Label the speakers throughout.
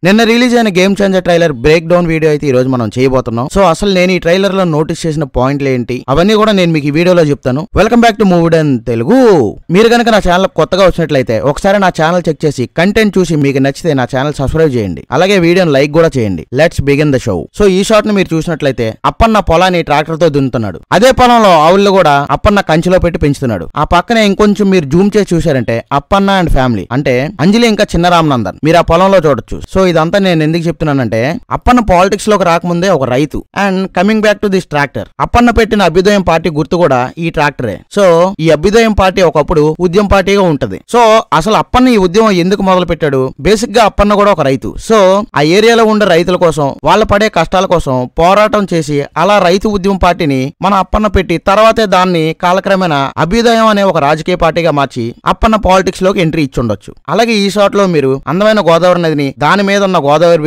Speaker 1: నిన్న రిలీజ్ అయిన game changer trailer break down video అయితే ఈ రోజు మనం చేయబోతున్నాం. సో అసలు నేను ఈ ట్రైలర్ లో నోటీస్ చేసిన పాయింట్లు ఏంటి అవన్నీ కూడా నేను మీకు ఈ వీడియోలో చెప్తాను. Welcome back to movie done Telugu. మీరు కనుక నా ఛానల్ కొత్తగా వచ్చినట్లయితే ఒకసారి నా ఛానల్ చెక్ చేసి కంటెంట్ చూసి మీకు నచ్చితే నా ఛానల్ సబ్స్క్రైబ్ చేయండి. అలాగే వీడియోని లైక్ కూడా చేయండి. Let's begin the show. So ఈ షాట్ ని మీరు చూసినట్లయితే అప్పన్న పొలాన్ని ట్రాక్టర్ తో దున్నుతున్నాడు. అదే పొలంలో ఆవులు కూడా అప్పన్న కంచిలో పెట్టి పెంచుతున్నాడు. ఆ పక్కనే ఇంకొంచెం మీరు జూమ్ చేసి చూశారంటే అప్పన్న అండ్ ఫ్యామిలీ అంటే అంజలి ఇంకా చిన్న రామనందన్ మీరు ఆ పొలంలో చూడొచ్చు. సో ఇదంతా నేను ఎందుకు చెప్తున్నానంటే అప్పన్న పాలిటిక్స్ లోకి రాకముందే ఒక రైతు. And coming back to this tractor, Appanna పెట్టిన అభ్యుదయం పార్టీ గుర్తు కూడా ఈ ట్రాక్టరే. సో ఈ అభ్యుదయం పార్టీ ఒకప్పుడు ఉద్యమ పార్టీగా ఉంటది. సో అసలు అప్పన్న ఈ ఉద్యమం ఎందుకు మొదలు పెట్టాడు? బేసిక్ గా అప్పన్న కూడా ఒక రైతు. సో ఆ ఏరియాలో ఉండే రైతుల కోసం వాళ్ళ పడే కష్టాల కోసం పోరాటం చేసి అలా రైతు ఉద్యమం పార్టీని మన అప్పన్న పెట్టి తర్వాతే దాన్ని కాలక్రమేణా అభ్యుదయం అనే ఒక రాజకీయ పార్టీగా మార్చి అప్పన్న పాలిటిక్స్ లోకి ఎంట్రీ ఇచ్చుండొచ్చు. అలాగే ఈ షాట్ లో మీరు అందమైన గోదావరి నదిని, దాని మీద ఉన్న గోదావరి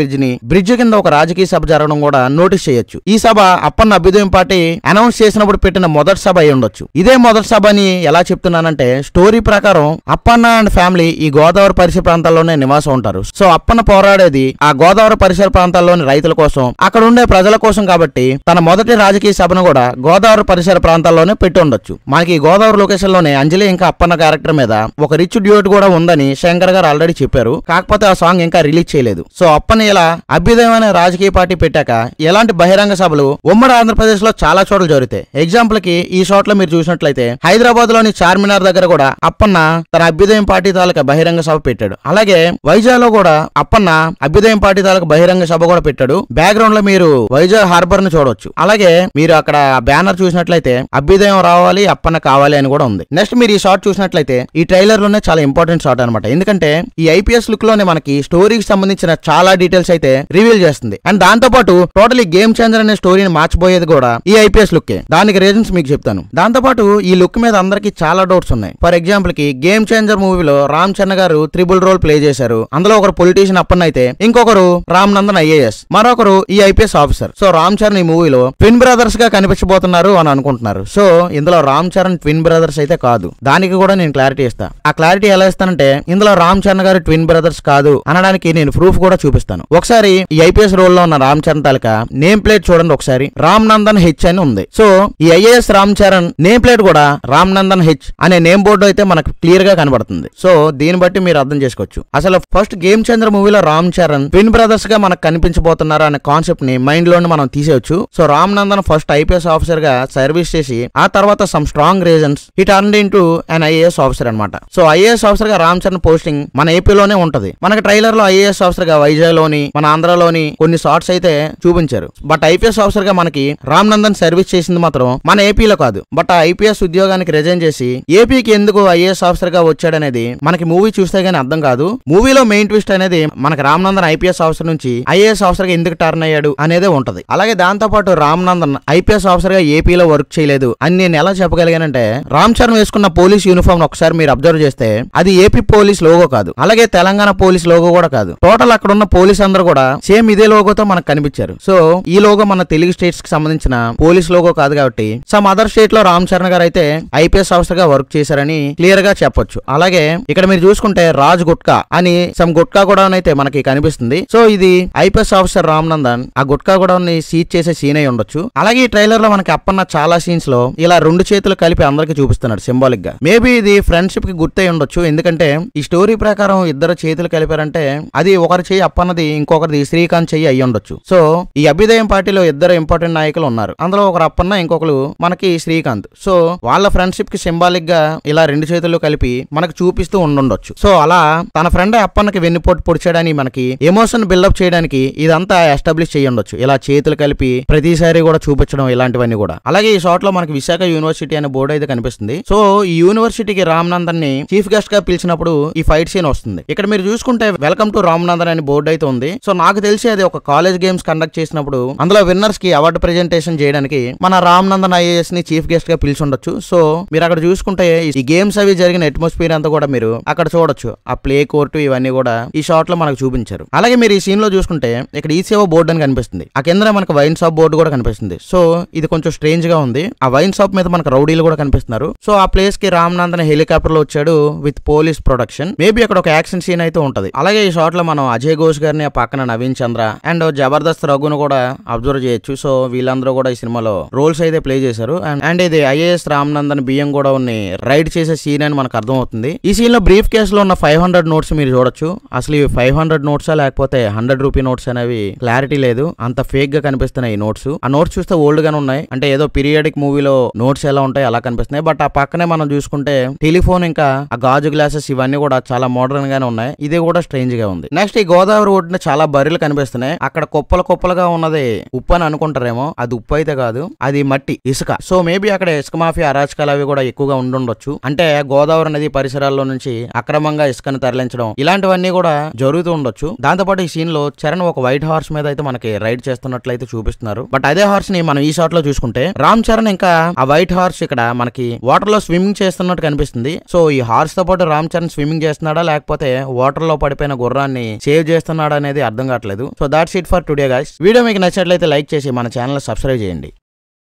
Speaker 1: బ్రిడ్జ్ కింద ఒక రాజకీయ సభ జరగడం కూడా నోటీస్ చేయొచ్చు. ఈ సభ అప్పన్న అభ్యుదయం పార్టీ అనౌన్స్ చేసినప్పుడు పెట్టిన మొదటి సభ అయి ఉండొచ్చు. ఇదే మొదటి సభ అని ఎలా చెప్తున్నానంటే స్టోరీ ప్రకారం అప్పన్న అండ్ ఫ్యామిలీ ఈ గోదావరి పరిసర ప్రాంతాల్లోనే నివాసం ఉంటారు. సో అప్పన్న పోరాడేది ఆ గోదావరి పరిసర ప్రాంతాల్లోని రైతుల కోసం, అక్కడ ఉండే ప్రజల కోసం కాబట్టి తన మొదటి రాజకీయ సభను కూడా గోదావరి పరిసర ప్రాంతాల్లోనే పెట్టి ఉండొచ్చు. మనకి ఈ గోదావరి లొకేషన్ లోనే అంజలి ఇంకా అప్పన్న క్యారెక్టర్ మీద ఒక రిచ్ డ్యూట్ కూడా ఉందని శంకర్ గారు ఆల్రెడీ చెప్పారు. కాకపోతే ఆ సాంగ్ ఇంకా రిలీజ్ చేయలేదు. సో అప్పన్న ఇలా అభ్యుదయం అనే రాజకీయ పార్టీ పెట్టాక ఎలాంటి బహిరంగ సభలు ఉమ్మడి ఆంధ్రప్రదేశ్ లో చాలా చోట్ల జరుగుతాయి. ఎగ్జాంపుల్ కి ఈ షాట్ లో మీరు చూసినట్లయితే హైదరాబాద్ లోని చార్మినార్ దగ్గర కూడా అప్పన్న తన అభ్యుదయం పార్టీ తాలూకా బహిరంగ సభ పెట్టాడు. అలాగే వైజాగ్ లో కూడా అప్పన్న అభ్యుదయం పార్టీ తాలూకా బహిరంగ సభ కూడా పెట్టాడు. బ్యాక్గ్రౌండ్ లో మీరు వైజాగ్ హార్బర్ ని చూడవచ్చు. అలాగే మీరు అక్కడ బ్యానర్ చూసినట్లయితే అభ్యుదయం రావాలి అప్పన్న కావాలి అని కూడా ఉంది. నెక్స్ట్ మీరు ఈ షాట్ చూసినట్లయితే ఈ ట్రైలర్ లోనే చాలా ఇంపార్టెంట్ షాట్ అనమాట. ఎందుకంటే ఈ ఐపీఎస్ లుక్ లోనే మనకి స్టోరీకి సంబంధించిన చాలా డీటెయిల్స్ అయితే రివీల్ చేస్తుంది. అండ్ దాంతో పాటు టోటల్ గేమ్ చేంజర్ అనే స్టోరీని మార్చిపోయేది కూడా ఈ ఐపీఎస్ లుక్. దానికి రీజన్స్ మీకు చెప్తాను. దాంతో పాటు ఈ లుక్ మీద అందరికి చాలా డౌట్స్ ఉన్నాయి. ఫర్ ఎగ్జాంపుల్ కి గేమ్ చేంజర్ మూవీలో రామ్ చరణ్ గారు త్రిబుల్ రోల్ ప్లే చేశారు. అందులో ఒకరు పొలిటీషియన్ అప్పన్న అయితే ఇంకొకరు రామ్ నందన్ ఐఏఎస్, మరొకరు ఈ IPS officer. So Ram Charan ఈ మూవీలో ట్విన్ బ్రదర్స్ గా కనిపించబోతున్నారు అని అనుకుంటున్నారు. సో ఇందులో రామ్ చరణ్ ట్విన్ బ్రదర్స్ అయితే కాదు. దానికి కూడా నేను క్లారిటీ ఇస్తా. ఆ క్లారిటీ ఎలా ఇస్తానంటే ఇందులో రామ్ చరణ్ గారు ట్విన్ బ్రదర్స్ కాదు అనడానికి నేను ప్రూఫ్ కూడా చూపిస్తాను. ఒకసారి ఈ ఐపీఎస్ రోల్ లో ఉన్న రామ్ చరణ్ తాలూకా నేమ్ ప్లేట్ చూడండి ఒకసారి. రామ్ నందన్ హెచ్ అని ఉంది. సో ఈ IAS Ram Charan name plate కూడా రామ్ నందన్ హెచ్ అనే నేమ్ బోర్డు అయితే మనకు క్లియర్ గా కనబడుతుంది. సో దీన్ని బట్టి మీరు అర్థం చేసుకోవచ్చు. అసలు ఫస్ట్ గేమ్ చేంజర్ మూవీలో రామ్ చరణ్ ట్విన్ బ్రదర్స్ గా మనకు కనిపించబోతున్నారు అనే కాన్సెప్ట్ ని మైండ్ లోనే మనం తీసేయచ్చు. So Ram Nandan first IPS officer గా సర్వీస్ చేసి ఆ తర్వాత some strong reasons he turned into an IAS officer అనమాట. సో ఐఏఎస్ ఆఫీసర్ గా రామ్ చరణ్ పోస్టింగ్ మన ఏపీలోనే ఉంటది. మనకి ట్రైలర్ లో ఐఏఎస్ ఆఫీసర్ గా వైజాగ్ లోని మన ఆంధ్రలోని కొన్ని షార్ట్స్ అయితే చూపించారు. బట్ ఐపీఎస్ ఆఫీసర్ గా మనకి రామ్ నందన్ సర్వీస్ చేసింది మాత్రం మన ఏపీలో కాదు. బట్ ఆ ఐపీఎస్ ఉద్యోగానికి రిజైన్ చేసి ఏపీకి ఎందుకు ఐఏఎస్ ఆఫీసర్ గా వచ్చాడనేది మనకి మూవీ చూస్తే గానీ అర్థం కాదు. మూవీలో మెయిన్ ట్విస్ట్ అనేది మనకి రామ్ నందన్ ఐపీఎస్ ఆఫీసర్ నుంచి ఐఏఎస్ ఆఫీసర్ గా ఎందుకు టర్న్ అయ్యాడు అనేదే ఉంటది. అలాగే దాంతో పాటు రామ్ నందన్ ఐపీఎస్ ఆఫీసర్ గా ఏపీలో వర్క్ చేయలేదు అని నేను ఎలా చెప్పగలిగానంటే రామ్ చరణ్ వేసుకున్న పోలీస్ యూనిఫామ్ ఒకసారి మీరు అబ్జర్వ్ చేస్తే అది ఏపీ పోలీస్ లోగో కాదు. అలాగే తెలంగాణ పోలీస్ లోగో కూడా కాదు. టోటల్ అక్కడ ఉన్న పోలీస్ అందరూ కూడా సేమ్ ఇదే లోగోతో మనకు కనిపించారు. సో ఈ లోగో మన తెలుగు స్టేట్స్ కి సంబంధించిన పోలీస్ లోగో కాదు కాబట్టి సమ్ అదర్ స్టేట్ లో రామ్ చరణ్ గారు అయితే ఐపీఎస్ ఆఫీసర్ గా వర్క్ చేశారని క్లియర్ గా చెప్పొచ్చు. అలాగే ఇక్కడ మీరు చూసుకుంటే రాజ్ గుట్కా అని సమ్ గుట్కా కూడా అయితే మనకి కనిపిస్తుంది. సో ఇది ఐపీఎస్ ఆఫీసర్ రామ్ నందన్ ఆ గుట్కా కూడా సీజ్ చేసే సీన్ అయి ఉండొచ్చు. అలాగే ఈ ట్రైలర్ లో మనకి అప్పన్న చాలా సీన్స్ లో ఇలా రెండు చేతులు కలిపి అందరికి చూపిస్తున్నాడు సింబాలిక్ గా. మేబీ ఇది ఫ్రెండ్షిప్ కి గుర్తయి ఉండొచ్చు. ఎందుకంటే ఈ స్టోరీ ప్రకారం ఇద్దరు చేతులు కలిపారంటే అది ఒకరి చెయ్యి అప్పన్నది ఇంకొకరిది శ్రీకాంత్ చెయ్యి అయ్యి ఉండొచ్చు. సో ఈ అభ్యుదయం పార్టీలో ఇద్దరు ఇంపార్టెంట్ నాయకులు ఉన్నారు. అందులో ఒకరు అప్పన్న ఇంకొకరు మనకి శ్రీకాంత్. సో వాళ్ళ ఫ్రెండ్షిప్ కి సింబాలిక్ గా ఇలా రెండు చేతులు కలిపి మనకు చూపిస్తూ ఉండొచ్చు. సో అలా తన ఫ్రెండ్ అప్పన్నకి వెన్నుపోటు పొడిచాడని మనకి ఎమోషన్ బిల్డప్ చేయడానికి ఇదంతా ఎస్టాబ్లిష్ చేయి ఉండొచ్చు. ఇలా చేతులు కలిపి ప్రతిసారి కూడా చూపించడం ఇలాంటివన్నీ కూడా. అలాగే ఈ షాట్ లో మనకి విశాఖ యూనివర్సిటీ అనే బోర్డు అయితే కనిపిస్తుంది. సో ఈ యూనివర్సిటీకి రామ్ నందన్ ని చీఫ్ గెస్ట్ గా పిలిచినప్పుడు ఈ ఫైట్ సీన్ వస్తుంది. ఇక్కడ మీరు చూసుకుంటే వెల్కమ్ టు రామ్ నందన్ అని బోర్డు అయితే ఉంది. సో నాకు తెలిసి అది ఒక కాలేజ్ గేమ్స్ కండక్ట్ చేసినప్పుడు అందులో విన్నర్స్ కి అవార్డు ప్రెజెంటేషన్ చేయడానికి మన రామ్ నందన్ ఐఏఎస్ ని చీఫ్ గెస్ట్ గా పిలిచి ఉండొచ్చు. సో మీరు అక్కడ చూసుకుంటే ఈ గేమ్స్ అవి జరిగిన అట్మాస్ఫియర్ అంతా కూడా మీరు అక్కడ చూడొచ్చు. ఆ ప్లే కోర్టు ఇవన్నీ కూడా ఈ షాట్ లో మనకు చూపించారు. అలాగే మీరు ఈ సీన్ లో చూసుకుంటే ఇక్కడ ఈసేవ బోర్డు అని కనిపిస్తుంది. ఆ కింద మనకు వైన్ షాప్ బోర్డు కూడా కనిపిస్తుంది. సో ఇది కొంచెం స్ట్రేంజ్ గా ఉంది. ఆ వైన్ షాప్ మీద మనకు రౌడీలు కూడా కనిపిస్తున్నారు. సో ఆ ప్లేస్ కి రామ్ నందన్ హెలికాప్టర్ లో వచ్చాడు విత్ పోలీస్ ప్రొటెక్షన్. మేబీ అక్కడ ఒక యాక్షన్ సీన్ అయితే ఉంటది. అలాగే ఈ షాట్ లో మనం అజయ్ అజయ్ ఘోష్ గారిని, ఆ పక్కన నవీన్ చంద్ర అండ్ జబర్దస్త్ రఘును కూడా అబ్జర్వ్ చేయొచ్చు. సో వీళ్ళందరూ కూడా ఈ సినిమాలో రోల్స్ అయితే ప్లే చేశారు. అండ్ ఇది ఐఏఎస్ రామనందన్ బియ్యం కూడా ఉన్ని రైడ్ చేసే సీన్ అని మనకు అర్థం అవుతుంది. ఈ సీన్ లో బ్రీఫ్ కేస్ లో ఉన్న 500 నోట్స్ మీరు చూడొచ్చు. అసలు ఇవి 500 నోట్సా లేకపోతే 100 రూపీ నోట్స్ అనేవి క్లారిటీ లేదు. అంత ఫేక్ గా కనిపిస్తున్నాయి ఈ నోట్స్. ఆ నోట్స్ చూస్తే ఓల్డ్ గానే ఉన్నాయి, అంటే ఏదో పీరియాడిక్ మూవీలో నోట్స్ ఎలా ఉంటాయి అలా కనిపిస్తున్నాయి. బట్ ఆ పక్కనే మనం చూసుకుంటే టెలిఫోన్ ఇంకా ఆ గాజు గ్లాసెస్ ఇవన్నీ కూడా చాలా మోడర్న్ గానే ఉన్నాయి. ఇది కూడా స్ట్రేంజ్ గా ఉంది. నెక్స్ట్ ఈ గోదావరి ఒడ్డున చాలా బర్రెలు కనిపిస్తున్నాయి. అక్కడ కుప్పలుగా ఉన్నది ఉప్పు అని అనుకుంటారేమో, అది ఉప్పు అయితే కాదు, అది మట్టి, ఇసుక. సో మేబీ అక్కడ ఇసుక మాఫియా అరాచకాలు అవి కూడా ఎక్కువగా ఉండుండొచ్చు. అంటే గోదావరి నది పరిసరాల్లో నుంచి అక్రమంగా ఇసుకను తరలించడం ఇలాంటివన్నీ కూడా జరుగుతూ ఉండొచ్చు. దాంతోపాటు ఈ సీన్ లో చరణ్ ఒక వైట్ హార్స్ మీద అయితే మనకి రైడ్ చేస్తున్నట్లయితే చూపిస్తున్నారు. బట్ అదే హార్స్ ని మనం ఈ షాట్ లో చూసుకుంటే రామ్ చరణ్ ఇంకా ఆ వైట్ హార్స్ ఇక్కడ మనకి వాటర్ లో స్విమ్మింగ్ చేస్తున్నట్టు కనిపిస్తుంది. సో ఈ హార్స్ తో పాటు రామ్ చరణ్ స్విమ్మింగ్ చేస్తున్నాడా లేకపోతే వాటర్ లో పడిపోయిన గుర్రాన్ని సేవ్ చేస్తున్నాడా అనేది అర్థం కావట్లేదు. So that's it for today guys. Video మీకు నచ్చినట్లయితే లైక్ చేసి మన ఛానల్ సబ్స్క్రైబ్ చేయండి.